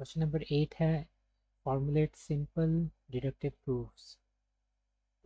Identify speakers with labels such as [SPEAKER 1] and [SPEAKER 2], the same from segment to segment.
[SPEAKER 1] Question number 8 है formulate simple deductive proofs.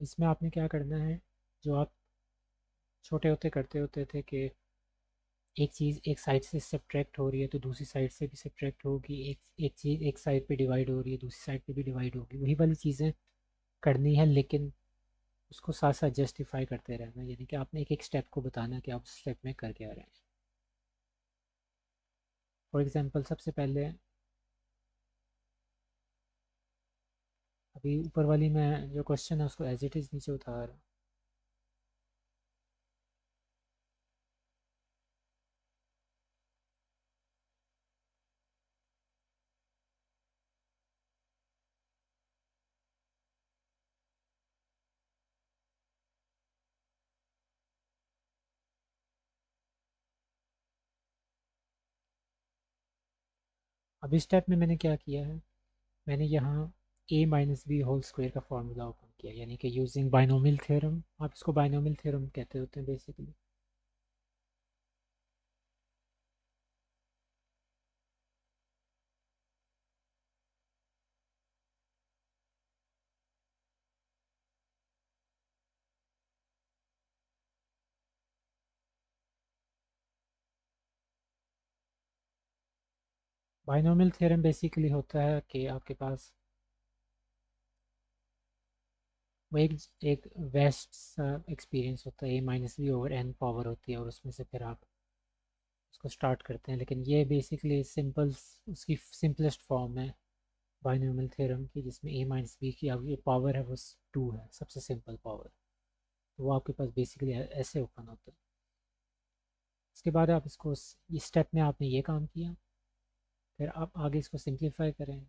[SPEAKER 1] इसमें आपने क्या करना है, जो आप छोटे होते करते होते थे कि एक चीज़ एक साइड से सब्ट्रैक्ट हो रही है तो दूसरी साइड से भी सब्ट्रैक्ट होगी, एक चीज़ एक साइड पे डिवाइड हो रही है दूसरी साइड पे भी डिवाइड होगी, वही वाली चीज़ें करनी है, लेकिन उसको साथ साथ जस्टिफाई करते रहना, यानी कि आपने एक एक स्टेप को बताना है कि आप उस स्टेप में कर क्या रहे हैं। फॉर एग्जांपल सबसे पहले अभी ऊपर वाली मैं जो क्वेश्चन है उसको एज इट इज़ नीचे उतार रहा हूँ। अब इस स्टेप में मैंने क्या किया है, मैंने यहाँ a minus B whole square का फार्मूला ओपन किया, यानी कि यूजिंग बाइनोमियल थ्योरम। आप इसको बाइनोमियल थ्योरम कहते होते हैं बेसिकली। बाइनोमियल थ्योरम बेसिकली होता है कि आपके पास वो एक वेस्ट सा एक्सपीरियंस होता है, a minus B over n power होती है और उसमें से फिर आप उसको स्टार्ट करते हैं, लेकिन ये बेसिकली सिंपल उसकी सिंपलेस्ट फॉर्म है बाइनोमियल थ्योरम की, जिसमें a माइनस बी की आपकी पावर है वो 2 है, सबसे सिंपल पावर। तो वो आपके पास बेसिकली ऐसे ओपन होता है। इसके बाद आप इसको इस स्टेप में आपने ये काम किया, फिर आप आगे इसको सिंप्लीफाई करें।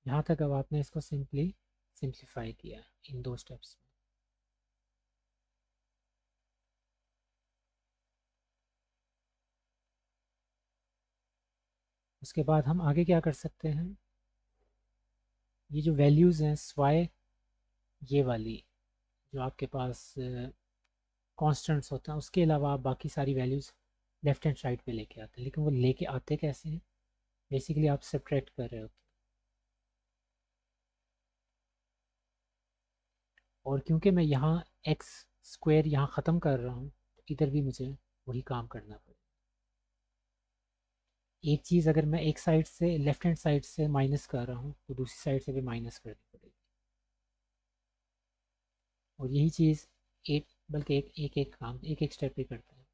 [SPEAKER 1] यहाँ तक अब आपने इसको सिंप्लीफाई किया इन दो स्टेप्स में। उसके बाद हम आगे क्या कर सकते हैं, ये जो वैल्यूज़ हैं स्वाई, ये वाली जो आपके पास कांस्टेंट्स होते हैं, उसके अलावा आप बाकी सारी वैल्यूज़ लेफ्ट हैंड साइड पे लेके आते हैं, लेकिन वो लेके आते कैसे हैं, बेसिकली आप सब्ट्रैक्ट कर रहे होते हैं। और क्योंकि मैं यहाँ एक्स स्क्वायर यहाँ ख़त्म कर रहा हूँ, तो इधर भी मुझे वही काम करना पड़ेगा। एक चीज़ अगर मैं एक साइड से लेफ्ट हैंड साइड से माइनस कर रहा हूँ तो दूसरी साइड से भी माइनस करनी पड़ेगी। और यही चीज़ एक बल्कि एक काम एक एक स्टेप पे करता है।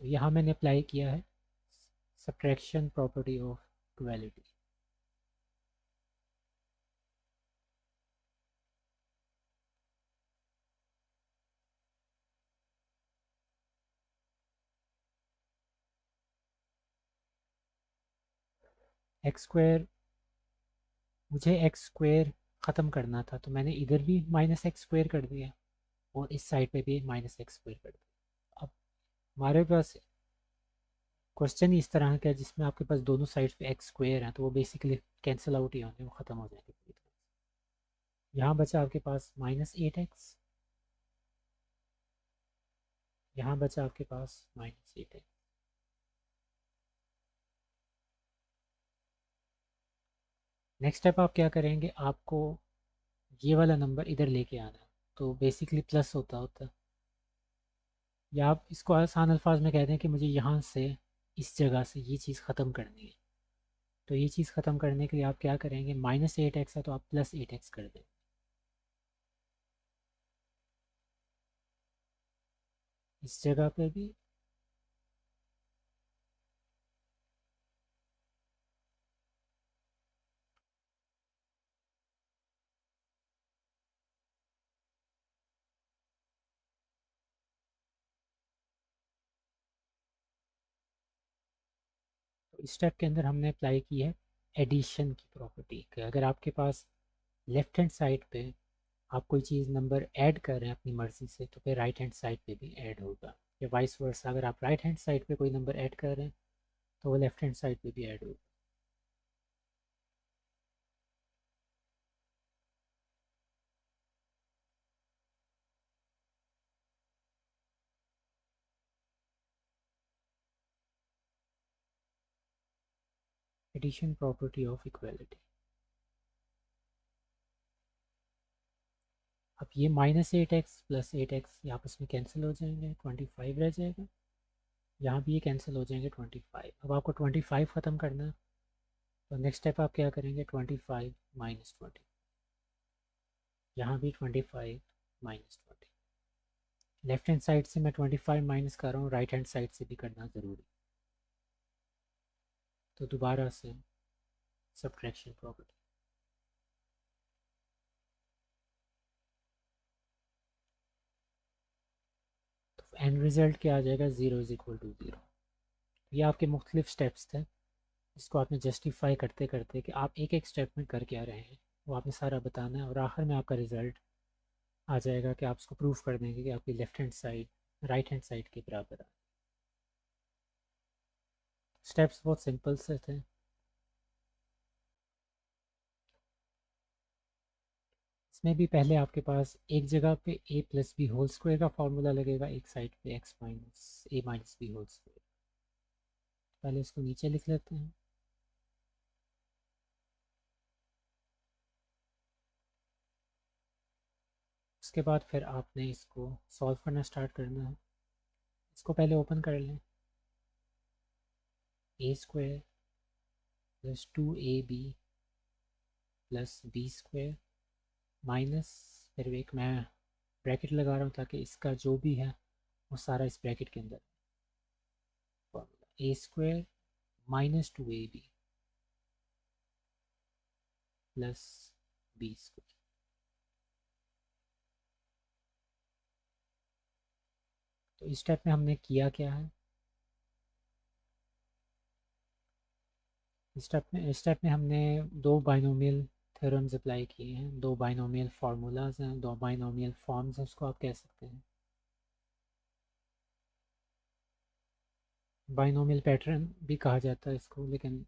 [SPEAKER 1] तो यहाँ मैंने अप्लाई किया है subtraction property of equality. X square, मुझे एक्स स्क्वायर ख़त्म करना था तो मैंने इधर भी माइनस एक्स स्क्वायर कर दिया और इस साइड पे भी माइनस एक्स स्क्वायर कर दिया। अब हमारे पास क्वेश्चन ही इस तरह का है जिसमें आपके पास दोनों साइड पे एक्स स्क्वायर हैं, तो वो बेसिकली कैंसिल आउट ही होंगे, वो ख़त्म हो जाएंगे पूरी तरह से। यहाँ बचा आपके पास -8x, यहाँ बचा आपके पास -8x। नेक्स्ट स्टेप आप क्या करेंगे, आपको ये वाला नंबर इधर लेके आना है, तो बेसिकली प्लस होता होता, या आप इसको आसान अल्फाज में कहते हैं कि मुझे यहाँ से इस जगह से ये चीज़ ख़त्म करनी है। तो ये चीज़ ख़त्म करने के लिए आप क्या करेंगे, -8x है तो आप +8x कर दें। इस जगह पे भी इस स्टेप के अंदर हमने अप्लाई की है एडिशन की प्रॉपर्टी कि अगर आपके पास लेफ्ट हैंड साइड पे आप कोई चीज़ नंबर ऐड कर रहे हैं अपनी मर्ज़ी से तो फिर राइट हैंड साइड पे भी ऐड होगा, या वाइस वर्सा अगर आप राइट हैंड साइड पे कोई नंबर ऐड कर रहे हैं तो वो लेफ्ट हैंड साइड पे भी ऐड होगा। Addition property of equality. अब ये -8x + 8x ये आपस में कैंसिल हो जाएंगे, 25 रह जाएगा। यहाँ भी ये कैंसिल हो जाएंगे 25। अब आपको 25 ख़त्म करना है तो नेक्स्ट स्टेप आप क्या करेंगे, 25 - 20। यहाँ भी 25 - 20। लेफ्ट हैंड साइड से मैं 25 माइनस कर रहा हूँ, राइट हैंड साइड से भी करना ज़रूरी। तो दोबारा से सब्ट्रैक्शन प्रॉपर्टी। तो एंड रिजल्ट क्या आ जाएगा, 0 = 0। ये आपके मुख्तलिफ स्टेप्स थे जिसको आपने जस्टिफाई करते करते कि आप एक एक स्टेप में कर क्या रहे हैं वो आपने सारा बताना है, और आखिर में आपका रिजल्ट आ जाएगा कि आप उसको प्रूफ कर देंगे कि आपकी left hand side right hand side के बराबर है। स्टेप्स बहुत सिंपल से थे। इसमें भी पहले आपके पास एक जगह पे a+b² का फार्मूला लगेगा, एक साइड पे x - a - b²। पहले इसको नीचे लिख लेते हैं। उसके बाद फिर आपने इसको सॉल्व करना स्टार्ट करना है। इसको पहले ओपन कर लें, a² + 2ab + b² माइनस, फिर एक मैं ब्रैकेट लगा रहा हूँ ताकि इसका जो भी है वो सारा इस ब्रैकेट के अंदर। a² - 2ab + b²। तो इस स्टेप में हमने किया क्या है, इस स्टेप में हमने दो बाइनोमियल थ्योरम्स अप्लाई किए हैं, दो बाइनोमियल फार्मूलाज हैं, दो बाइनोमियल फॉर्म्स हैं, उसको आप कह सकते हैं बाइनोमियल पैटर्न भी कहा जाता है इसको। लेकिन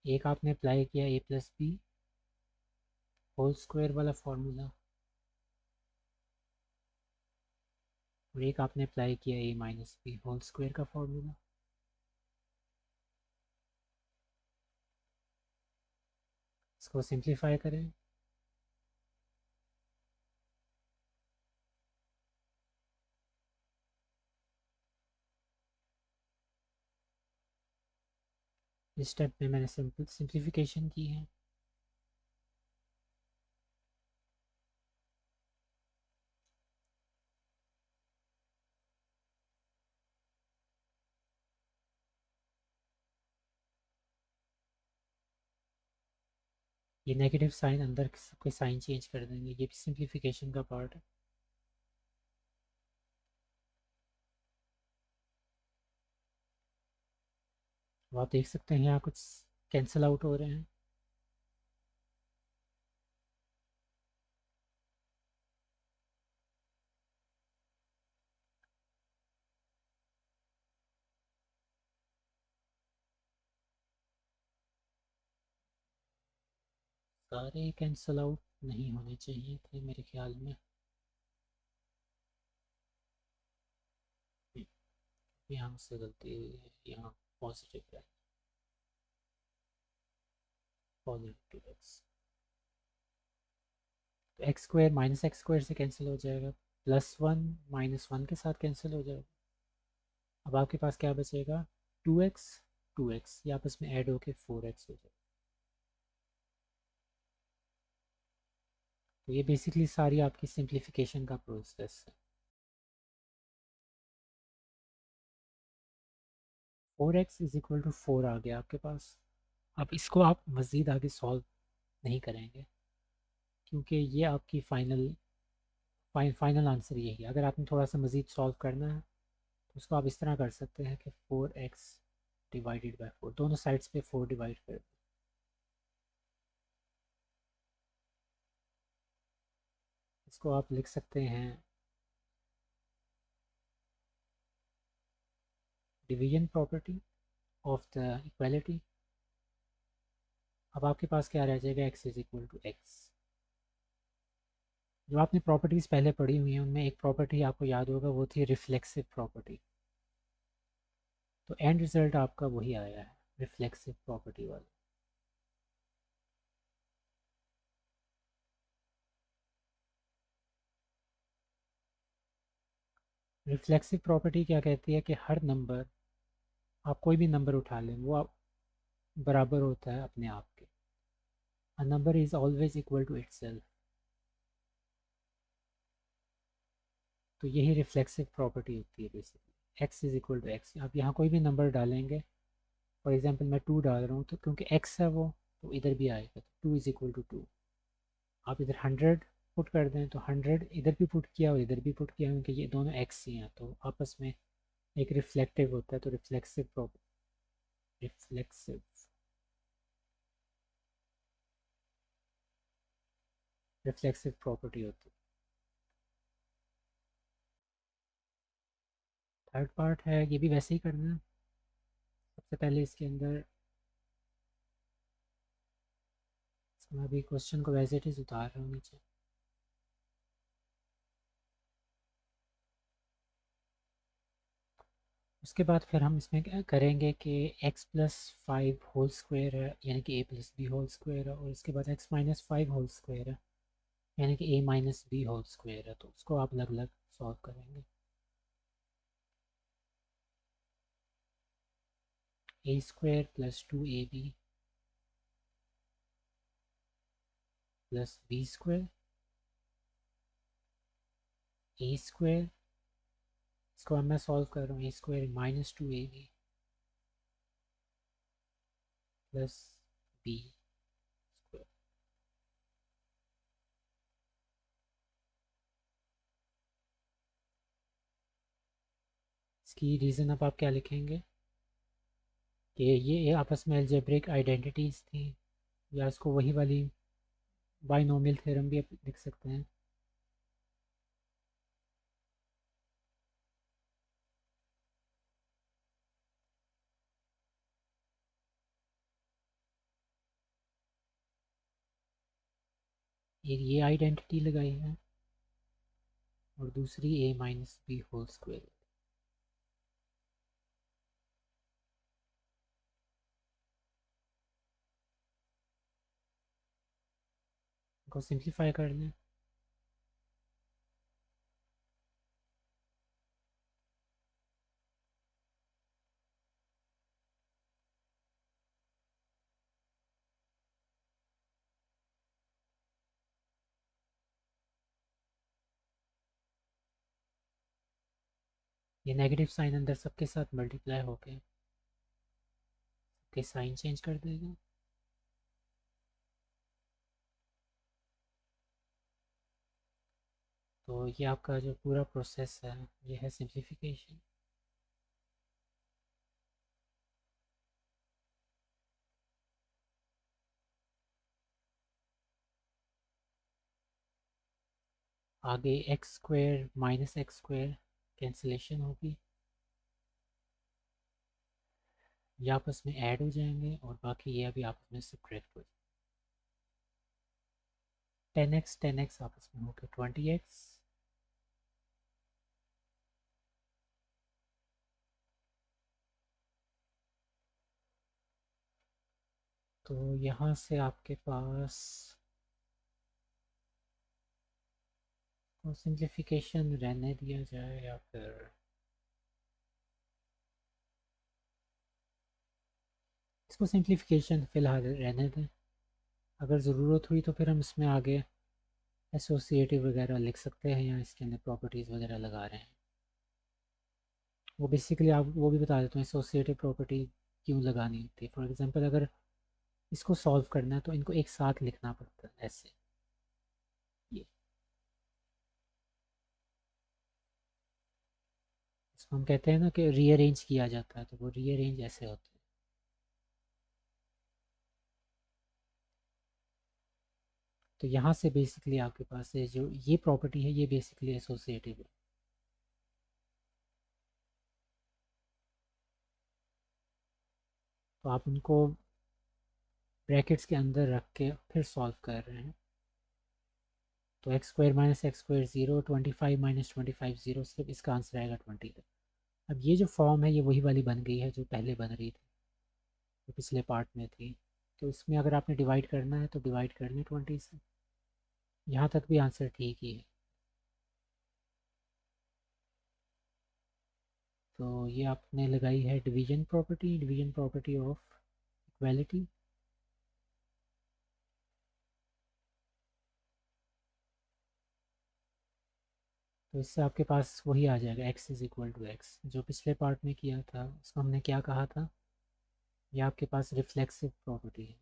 [SPEAKER 1] एक आपने अप्लाई किया a+b² वाला फार्मूला, और एक आपने अप्लाई किया a - b² का फार्मूला। इसको सिंप्लीफाई करें, इस स्टेप में मैंने सिंप्लीफिकेशन की है। ये नेगेटिव साइन अंदर सबके साइन चेंज कर देंगे, ये भी सिंप्लीफिकेशन का पार्ट है। अब आप देख सकते हैं यहाँ कुछ कैंसिल आउट हो रहे हैं। सारे कैंसिल आउट नहीं होने चाहिए थे मेरे ख्याल में। यहाँ मुझसे गलती हुई है, यहाँ पॉजिटिव है, पॉजिटिव x। तो x² - x² से कैंसिल हो जाएगा, +1 - 1 के साथ कैंसिल हो जाएगा। अब आपके पास क्या बचेगा, 2x 2x, ये आपस में ऐड होके 4x हो जाएगा। तो ये बेसिकली सारी आपकी सिंप्लीफिकेशन का प्रोसेस है। 4x = 4 आ गया आपके पास। अब इसको आप मज़ीद आगे सॉल्व नहीं करेंगे, क्योंकि ये आपकी फाइनल आंसर यही है। अगर आपने थोड़ा सा मज़ीद सॉल्व करना है तो उसको आप इस तरह कर सकते हैं कि 4x डिवाइडेड बाई 4, दोनों साइड्स पे 4 डिवाइड कर दें। इसको आप लिख सकते हैं division property of the equality. अब आपके पास क्या रह जाएगा, x is equal to X. जो आपने प्रॉपर्टीज़ पहले पढ़ी हुई हैं उनमें एक प्रॉपर्टी आपको याद होगा, वो थी रिफ्लेक्सिव प्रॉपर्टी। तो एंड रिजल्ट आपका वही आया है, रिफ्लेक्सिव प्रॉपर्टी वाला। रिफ्लेक्सिव प्रॉपर्टी क्या कहती है कि हर नंबर, आप कोई भी नंबर उठा लें, वो आप बराबर होता है अपने आप के। A number is always equal to itself. तो यही रिफ्लेक्सिव प्रॉपर्टी होती है basically. X is equal to X, आप यहाँ कोई भी नंबर डालेंगे, फॉर एग्जांपल मैं 2 डाल रहा हूँ तो क्योंकि एक्स है वो, तो इधर भी आएगा, तो 2 इज़ इक्वल टू 2। आप इधर 100 पुट कर दें तो 100 इधर भी पुट किया और इधर भी पुट किया, क्योंकि ये दोनों एक्स ही हैं तो आपस में एक रिफ्लेक्टिव होता है। तो रिफ्लेक्सिव रिफ्लेक्सिव प्रॉपर्टी होती है। थर्ड पार्ट है, ये भी वैसे ही करना है। सबसे पहले इसके अंदर मैं अभी क्वेश्चन को वैसे इट इज़ उतार रहा हूँ नीचे। उसके बाद फिर हम इसमें क्या करेंगे कि x प्लस 5 होल स्क्वायर है, यानी कि a plus B whole square है, और इसके बाद x माइनस 5 होल स्क्वायर है, यानी कि a minus B whole square है। तो उसको आप अलग अलग सॉल्व करेंगे। a square plus 2ab plus B square, a square, इसको अब मैं सॉल्व कर रहा हूँ, a square minus 2ab plus B square. इसकी रीज़न अब आप क्या लिखेंगे कि ये आपस में अलजेब्रिक आइडेंटिटीज़ थी, या इसको वही वाली बाइनोमियल थ्योरम भी आप लिख सकते हैं। एक ये आइडेंटिटी लगाई है और दूसरी a minus B whole square. को सिंप्लीफाई कर लें। ये नेगेटिव साइन अंदर सबके साथ मल्टीप्लाई होके के साइन चेंज कर देगा। तो ये आपका जो पूरा प्रोसेस है ये है सिंप्लीफिकेशन। आगे x square minus x square cancellation होगी, ये आपस में ऐड हो जाएंगे, और बाकी ये अभी आपस में सब्ट्रैक्ट हो जाएंगे। 10x आपस में होकर 20x। तो यहाँ से आपके पास सिंप्लीफिकेशन रहने दिया जाए, या फिर इसको सिंप्लीफिकेशन फ़िलहाल रहने दें। अगर ज़रूरत हुई तो फिर हम इसमें आगे एसोसिएटिव वगैरह लिख सकते हैं, या इसके अंदर प्रॉपर्टीज़ वगैरह लगा रहे हैं। वो बेसिकली आप वो भी बता देता हूँ एसोसिएटिव प्रॉपर्टी क्यों लगानी होती है। फॉर एग्जांपल अगर इसको सॉल्व करना है तो इनको एक साथ लिखना पड़ता है ऐसे। इसको हम कहते हैं ना कि रीअरेंज किया जाता है, तो वो रीअरेंज ऐसे होते हैं। तो यहाँ से बेसिकली आपके पास है जो ये प्रॉपर्टी है, ये बेसिकली एसोसिएटिव है। तो आप उनको ब्रैकेट्स के अंदर रख के फिर सॉल्व कर रहे हैं। तो x square minus x square zero, 25 - 25 zero, सिर्फ इसका आंसर आएगा 20 का। अब ये जो फॉर्म है ये वही वाली बन गई है जो पहले बन रही थी, जो पिछले पार्ट में थी। तो इसमें अगर आपने डिवाइड करना है तो डिवाइड कर लें 20 से। यहाँ तक भी आंसर ठीक ही है। तो ये आपने लगाई है डिवीजन प्रॉपर्टी ऑफ इक्वालिटी। तो इससे आपके पास वही आ जाएगा, x is equal to X, जो पिछले पार्ट में किया था उसको हमने क्या कहा था। ये आपके पास रिफ्लेक्सिव प्रॉपर्टी है।